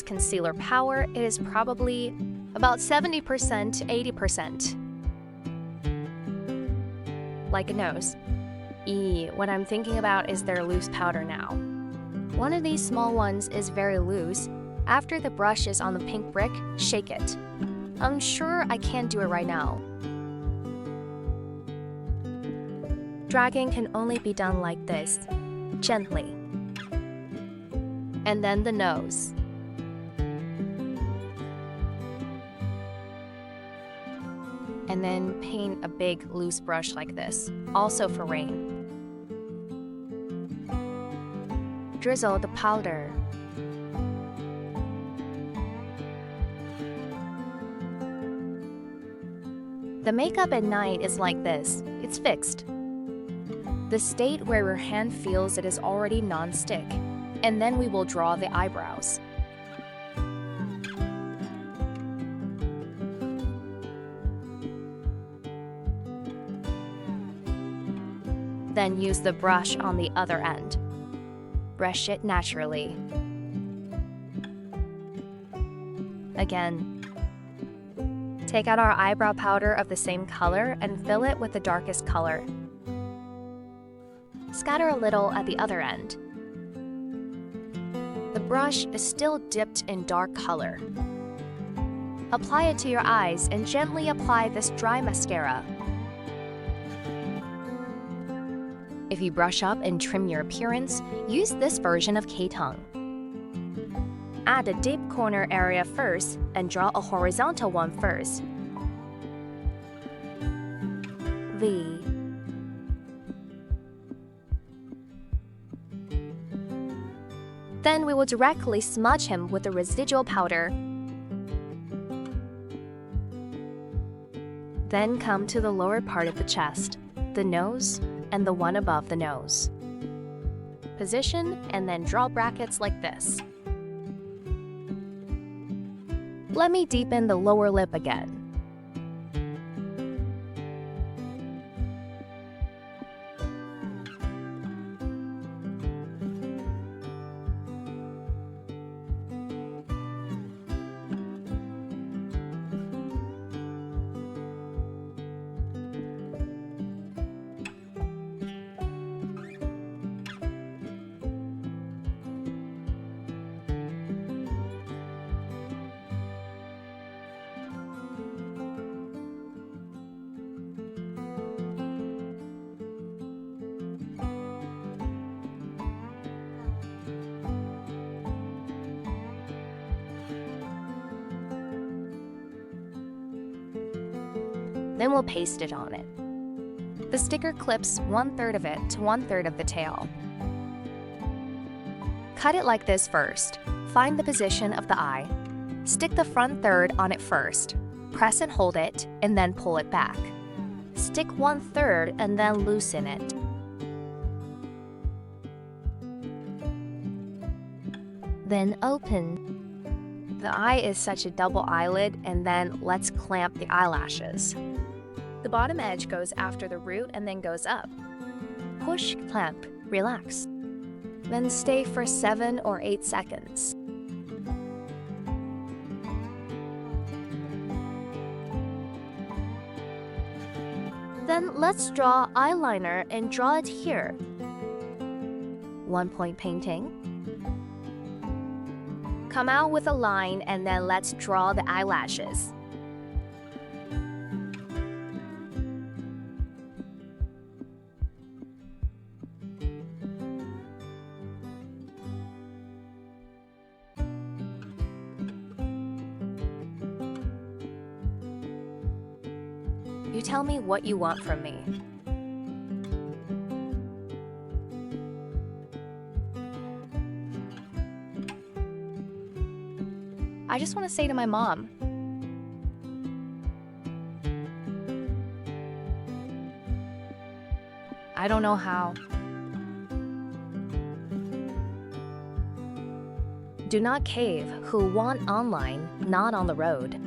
concealer power, it is probably about 70% to 80%. Like a nose. What I'm thinking about is their loose powder now. One of these small ones is very loose. After the brush is on the pink brick, shake it. I'm sure I can't do it right now. Dragging can only be done like this, gently. And then the nose. And then paint a big loose brush like this, also for rain. Drizzle the powder. The makeup at night is like this. It's fixed. The state where your hand feels it is already non-stick, and then we will draw the eyebrows. Then use the brush on the other end. Brush it naturally. Again. Take out our eyebrow powder of the same color and fill it with the darkest color. Scatter a little at the other end. The brush is still dipped in dark color. Apply it to your eyes and gently apply this dry mascara. If you brush up and trim your appearance, use this version of K-tongue. Add a deep corner area first and draw a horizontal one first. V. Then we will directly smudge him with the residual powder. Then come to the lower part of the chest, the nose, and the one above the nose. Position and then draw brackets like this. Let me deepen the lower lip again. Then we'll paste it on it. The sticker clips 1/3 of it to 1/3 of the tail. Cut it like this first. Find the position of the eye. Stick the front third on it first. Press and hold it, and then pull it back. Stick 1/3 and then loosen it. Then open. The eye is such a double eyelid, and then let's clamp the eyelashes. The bottom edge goes after the root and then goes up. Push, clamp, relax. Then stay for 7 or 8 seconds. Then let's draw eyeliner and draw it here. 1-point painting. Come out with a line and then let's draw the eyelashes. You tell me what you want from me. I just want to say to my mom, I don't know how. Do not cave, who want online, not on the road.